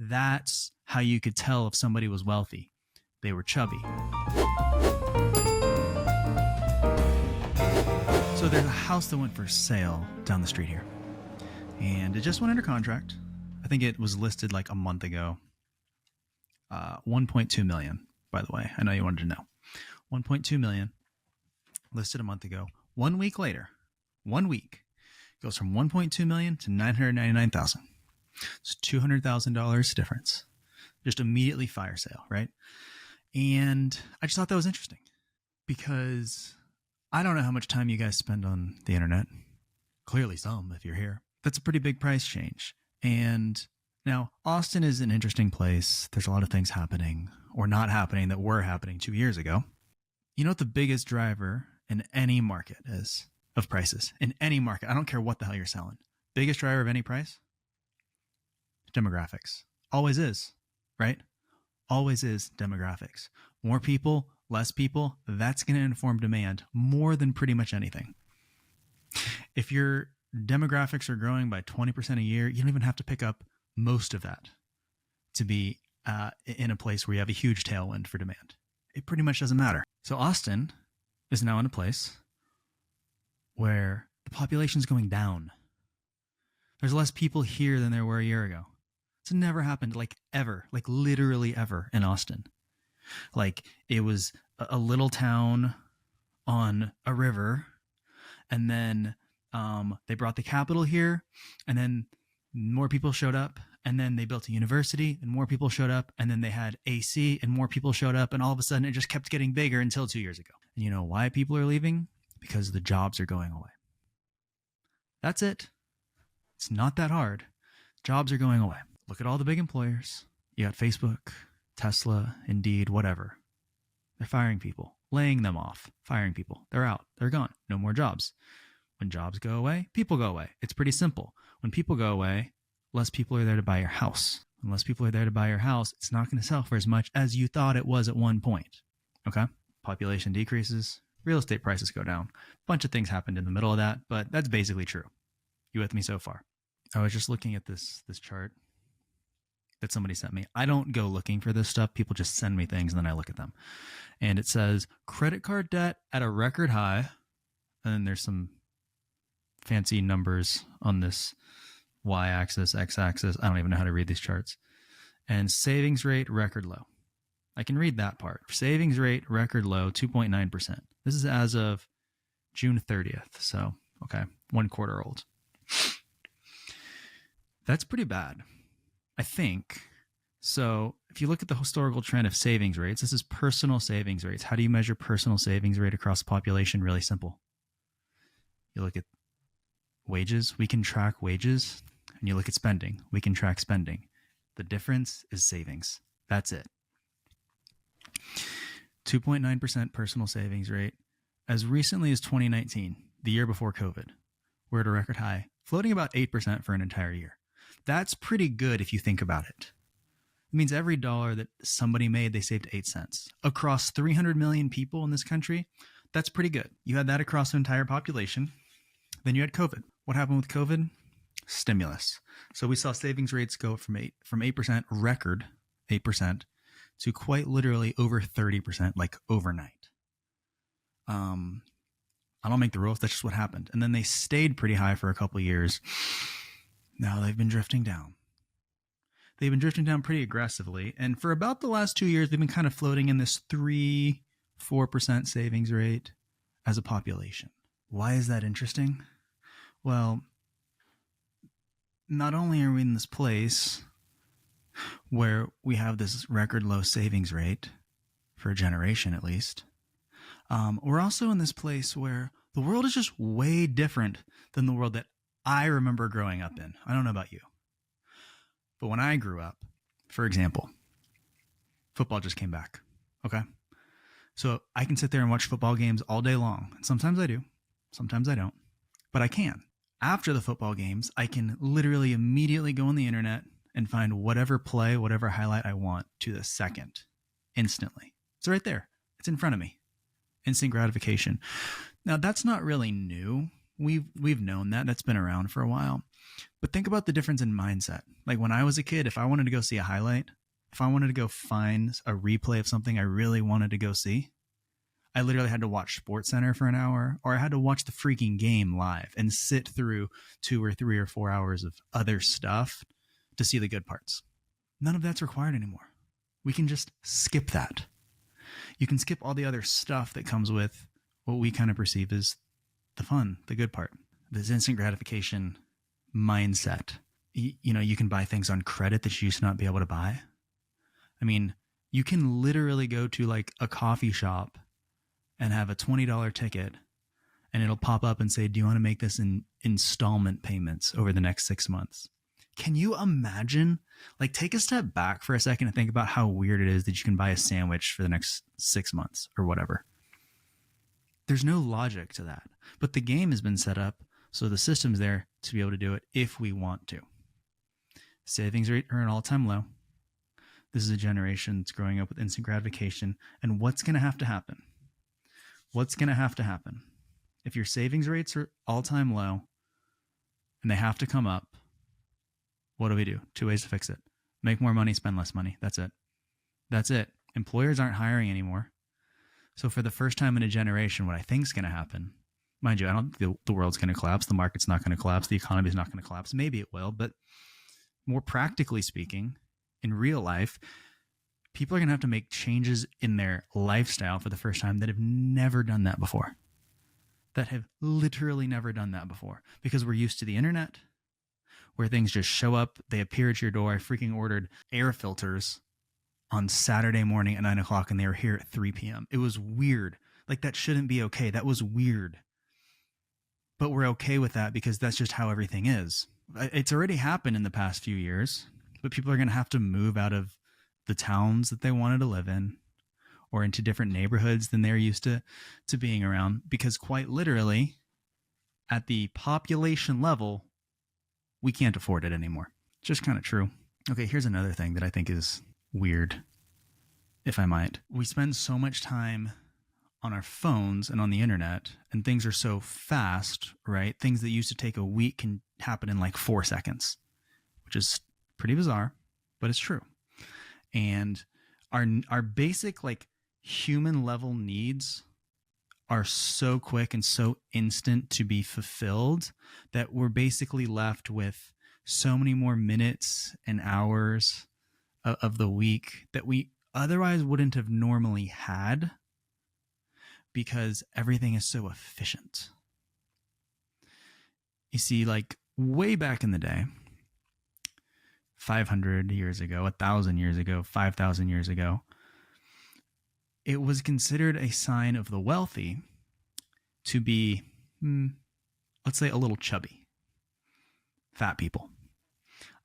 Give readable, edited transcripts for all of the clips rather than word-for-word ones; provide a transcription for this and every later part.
That's how you could tell if somebody was wealthy. They were chubby. So there's a house that went for sale down the street here. And it just went under contract. I think it was listed like a month ago. 1.2 million, by the way. I know you wanted to know. 1.2 million listed a month ago. 1 week later, 1 week, goes from 1.2 million to 999,000. It's $200,000 difference. Just immediately fire sale, right? And I just thought that was interesting because I don't know how much time you guys spend on the internet. Clearly some, if you're here. That's a pretty big price change. And now Austin is an interesting place. There's a lot of things happening or not happening that were happening 2 years ago. You know what the biggest driver in any market is of prices? In any market, I don't care what the hell you're selling. Biggest driver of any price? Demographics. Always is, right? Always is demographics. More people, less people, that's going to inform demand more than pretty much anything. If your demographics are growing by 20% a year, you don't even have to pick up most of that to be in a place where you have a huge tailwind for demand. It pretty much doesn't matter. So Austin is now in a place where the population is going down. There's less people here than there were a year ago. It's never happened, like ever, like literally ever in Austin. Like it was a little town on a river, and then they brought the capital here, and then more people showed up, and then they built a university, and more people showed up, and then they had AC, and more people showed up, and all of a sudden it just kept getting bigger until 2 years ago. And you know why people are leaving? Because the jobs are going away. That's it. It's not that hard. Jobs are going away. Look at all the big employers. You got Facebook, Tesla, Indeed, whatever. They're firing people, laying them off, firing people. They're out. They're gone. No more jobs. When jobs go away, people go away. It's pretty simple. When people go away, less people are there to buy your house. When less people are there to buy your house, it's not going to sell for as much as you thought it was at one point. Okay? Population decreases. Real estate prices go down. A bunch of things happened in the middle of that, but that's basically true. You with me so far? I was just looking at this chart that somebody sent me. I don't go looking for this stuff. People just send me things and then I look at them. And it says credit card debt at a record high. And then there's some fancy numbers on this y-axis, x-axis. I don't even know how to read these charts. And savings rate record low. I can read that part. Savings rate record low, 2.9%. This is as of June 30th. So, okay, 1 quarter old. That's pretty bad, I think. So if you look at the historical trend of savings rates, this is personal savings rates. How do you measure personal savings rate across the population? Really simple. You look at wages, we can track wages, and you look at spending, we can track spending. The difference is savings. That's it. 2.9% personal savings rate. As recently as 2019, the year before COVID, we're at a record high, floating about 8% for an entire year. That's pretty good if you think about it. It means every dollar that somebody made, they saved 8 cents. Across 300 million people in this country, that's pretty good. You had that across the entire population. Then you had COVID. What happened with COVID? Stimulus. So we saw savings rates go from 8%, record 8%, to quite literally over 30%, like overnight. I don't make the rules. That's just what happened. And then they stayed pretty high for a couple of years. Now they've been drifting down. They've been drifting down pretty aggressively. And for about the last 2 years, they've been kind of floating in this 3-4% savings rate as a population. Why is that interesting? Well, not only are we in this place where we have this record low savings rate for a generation at least, we're also in this place where the world is just way different than the world that I remember growing up in. I don't know about you. But when I grew up, for example, football just came back. Okay? So I can sit there and watch football games all day long. Sometimes I do. Sometimes I don't. But I can. After the football games, I can literally immediately go on the internet and find whatever play, whatever highlight I want to the second. Instantly. It's right there. It's in front of me. Instant gratification. Now, that's not really new we've known that. That's been around for a while. But think about the difference in mindset. Like when I was a kid, if I wanted to go see a highlight, if I wanted to go find a replay of something I really wanted to go see, I literally had to watch SportsCenter for an hour, or I had to watch the freaking game live and sit through 2 or 3 or 4 hours of other stuff to see the good parts. None of that's required anymore. We can just skip that. You can skip all the other stuff that comes with what we kind of perceive as the fun, the good part. This instant gratification mindset. You can buy things on credit that you used to not be able to buy. I mean, you can literally go to like a coffee shop and have a $20 ticket, and it'll pop up and say, do you want to make this in installment payments over the next 6 months? Can you imagine? Like, take a step back for a second and think about how weird it is that you can buy a sandwich for the next 6 months or whatever. There's no logic to that. But the game has been set up so the system's there to be able to do it if we want to. Savings rate are an all-time low. This is a generation that's growing up with instant gratification. And what's going to have to happen? What's going to have to happen? If your savings rates are all-time low and they have to come up, what do we do? 2 ways to fix it. Make more money, spend less money. That's it. That's it. Employers aren't hiring anymore. So for the first time in a generation, what I think is going to happen, mind you, I don't think the world's going to collapse. The market's not going to collapse. The economy is not going to collapse. Maybe it will, but more practically speaking, in real life, people are going to have to make changes in their lifestyle for the first time that have never done that before. That have literally never done that before. Because we're used to the internet, where things just show up, they appear at your door. I freaking ordered air filters on Saturday morning at 9 o'clock, and they were here at 3 p.m. It was weird. Like, that shouldn't be okay. That was weird. But we're okay with that because that's just how everything is. It's already happened in the past few years, but people are going to have to move out of the towns that they wanted to live in or into different neighborhoods than they're used to being around, because quite literally, at the population level, we can't afford it anymore. Just kind of true. Okay, here's another thing that I think is weird, if I might. We spend so much time on our phones and on the internet, and things are so fast, right? Things that used to take a week can happen in like 4 seconds, which is pretty bizarre, but it's true. And our basic like human level needs are so quick and so instant to be fulfilled that we're basically left with so many more minutes and hours of the week that we otherwise wouldn't have normally had, because everything is so efficient. You see, like way back in the day, 500 years ago, 1,000 years ago, 5,000 years ago, it was considered a sign of the wealthy to be, let's say, a little chubby. Fat people.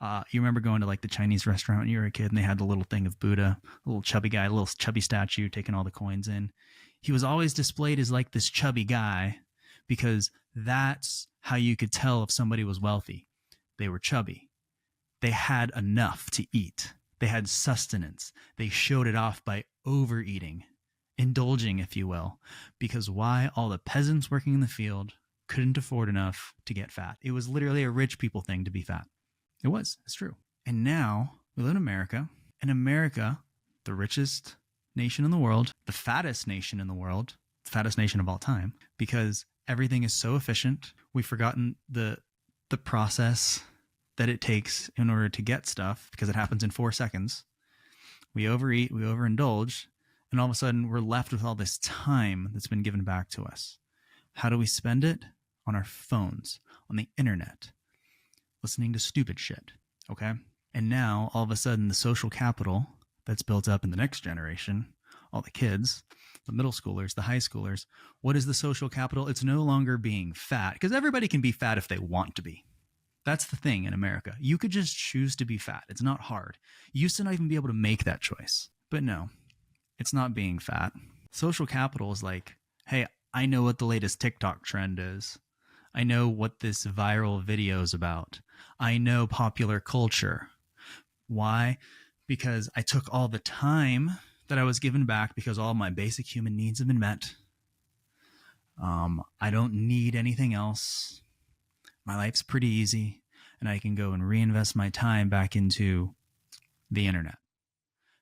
You remember going to like the Chinese restaurant when you were a kid and they had the little thing of Buddha, a little chubby guy, a little chubby statue taking all the coins in. He was always displayed as like this chubby guy because that's how you could tell if somebody was wealthy. They were chubby. They had enough to eat. They had sustenance. They showed it off by overeating, indulging, if you will. Because why? All the peasants working in the field couldn't afford enough to get fat. It was literally a rich people thing to be fat. It was. It's true. And now we live in America. And America, the richest nation in the world, the fattest nation in the world, the fattest nation of all time, because everything is so efficient. We've forgotten the process that it takes in order to get stuff, because it happens in 4 seconds. We overeat, we overindulge, and all of a sudden we're left with all this time that's been given back to us. How do we spend it? On our phones, on the internet, listening to stupid shit, okay? And now, all of a sudden, the social capital that's built up in the next generation, all the kids, the middle schoolers, the high schoolers, what is the social capital? It's no longer being fat, because everybody can be fat if they want to be. That's the thing in America. You could just choose to be fat. It's not hard. You used to not even be able to make that choice. But no, it's not being fat. Social capital is like, hey, I know what the latest TikTok trend is. I know what this viral video is about. I know popular culture. Why? Because I took all the time that I was given back because all my basic human needs have been met. I don't need anything else. My life's pretty easy, and I can go and reinvest my time back into the internet,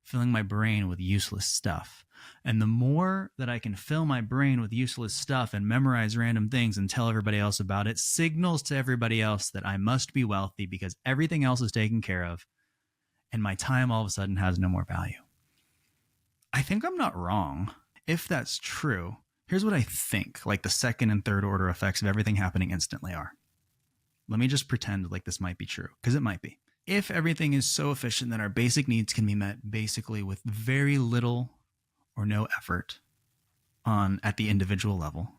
filling my brain with useless stuff. And the more that I can fill my brain with useless stuff and memorize random things and tell everybody else about it, signals to everybody else that I must be wealthy because everything else is taken care of, and my time all of a sudden has no more value. I think I'm not wrong. If that's true, here's what I think like the second and third order effects of everything happening instantly are. Let me just pretend like this might be true, because it might be. If everything is so efficient that our basic needs can be met basically with very little or no effort at the individual level,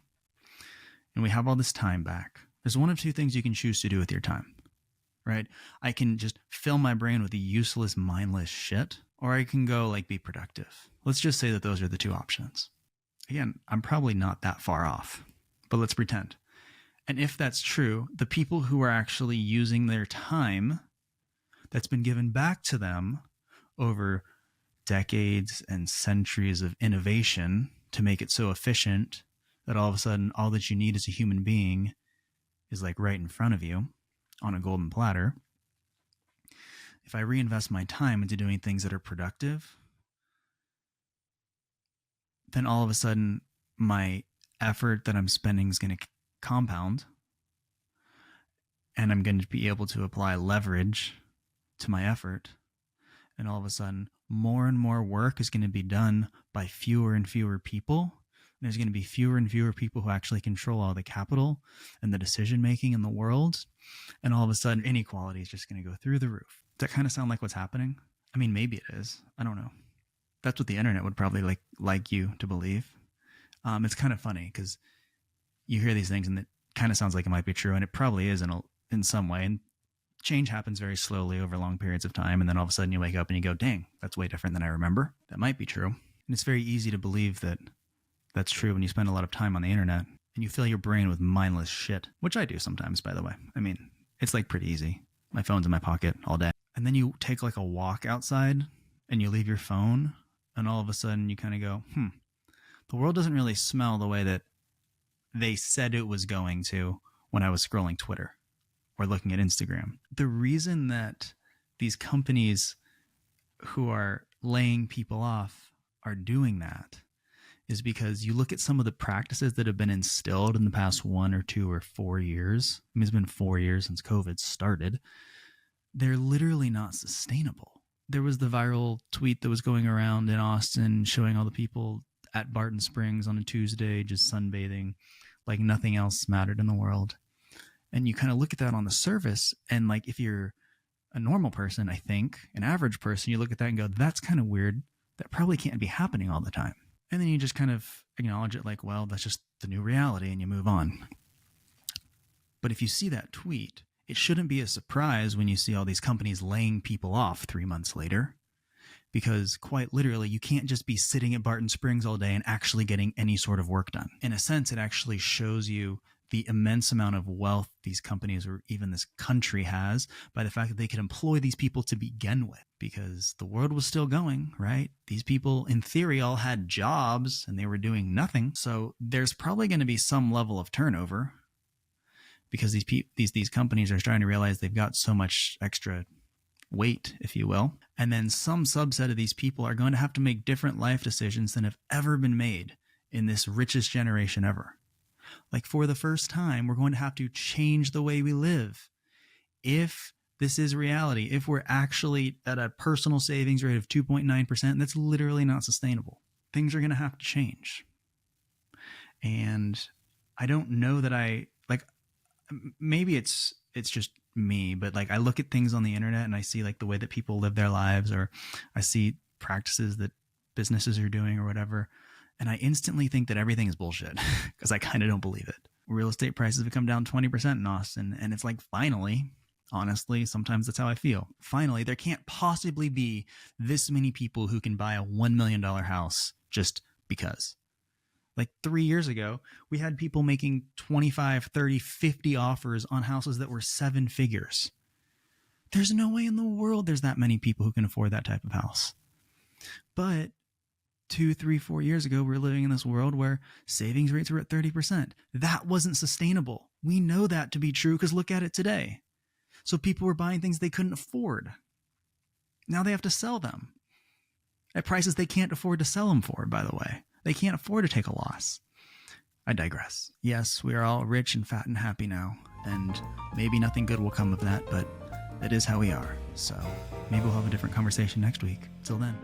and we have all this time back, there's one of two things you can choose to do with your time, right? I can just fill my brain with the useless, mindless shit, or I can go like be productive. Let's just say that those are the two options. Again, I'm probably not that far off, but let's pretend. And if that's true, the people who are actually using their time that's been given back to them over decades and centuries of innovation to make it so efficient that all of a sudden all that you need as a human being is like right in front of you on a golden platter. If I reinvest my time into doing things that are productive, then all of a sudden my effort that I'm spending is going to compound, and I'm going to be able to apply leverage to my effort. And all of a sudden, more and more work is going to be done by fewer and fewer people. And there's going to be fewer and fewer people who actually control all the capital and the decision making in the world. And all of a sudden, inequality is just going to go through the roof. Does that kind of sound like what's happening? I mean, maybe it is. I don't know. That's what the internet would probably like you to believe. It's kind of funny because you hear these things and it kind of sounds like it might be true, and it probably is in some way. And change happens very slowly over long periods of time, and then all of a sudden you wake up and you go, dang, that's way different than I remember. That might be true. And it's very easy to believe that that's true when you spend a lot of time on the internet and you fill your brain with mindless shit, which I do sometimes, by the way. I mean, it's like pretty easy. My phone's in my pocket all day. And then you take like a walk outside and you leave your phone, and all of a sudden you kind of go, the world doesn't really smell the way that they said it was going to when I was scrolling Twitter or looking at Instagram. The reason that these companies who are laying people off are doing that is because you look at some of the practices that have been instilled in the past 1 or 2 or 4 years. I mean, it's been 4 years since COVID started. They're literally not sustainable. There was the viral tweet that was going around in Austin showing all the people at Barton Springs on a Tuesday just sunbathing like nothing else mattered in the world. And you kind of look at that on the surface, and like if you're a normal person, I think, an average person, you look at that and go, that's kind of weird. That probably can't be happening all the time. And then you just kind of acknowledge it like, well, that's just the new reality, and you move on. But if you see that tweet, it shouldn't be a surprise when you see all these companies laying people off 3 months later. Because quite literally, you can't just be sitting at Barton Springs all day and actually getting any sort of work done. In a sense, it actually shows you the immense amount of wealth these companies or even this country has by the fact that they could employ these people to begin with, because the world was still going, right? These people, in theory, all had jobs and they were doing nothing. So there's probably going to be some level of turnover because these companies are starting to realize they've got so much extra weight, if you will. And then some subset of these people are going to have to make different life decisions than have ever been made in this richest generation ever. Like for the first time, we're going to have to change the way we live. If this is reality, if we're actually at a personal savings rate of 2.9%, that's literally not sustainable. Things are going to have to change. And I don't know that maybe it's just me, but like I look at things on the internet and I see like the way that people live their lives, or I see practices that businesses are doing or whatever, and I instantly think that everything is bullshit because I kind of don't believe it. Real estate prices have come down 20% in Austin, and it's like, finally, honestly, sometimes that's how I feel. Finally, there can't possibly be this many people who can buy a $1 million house just because. Like 3 years ago, we had people making 25, 30, 50 offers on houses that were 7 figures. There's no way in the world there's that many people who can afford that type of house. But 2, 3, 4 years ago, we were living in this world where savings rates were at 30%. That wasn't sustainable. We know that to be true because look at it today. So people were buying things they couldn't afford. Now they have to sell them at prices they can't afford to sell them for, by the way. They can't afford to take a loss. I digress. Yes, we are all rich and fat and happy now, and maybe nothing good will come of that, but that is how we are. So maybe we'll have a different conversation next week. Till then.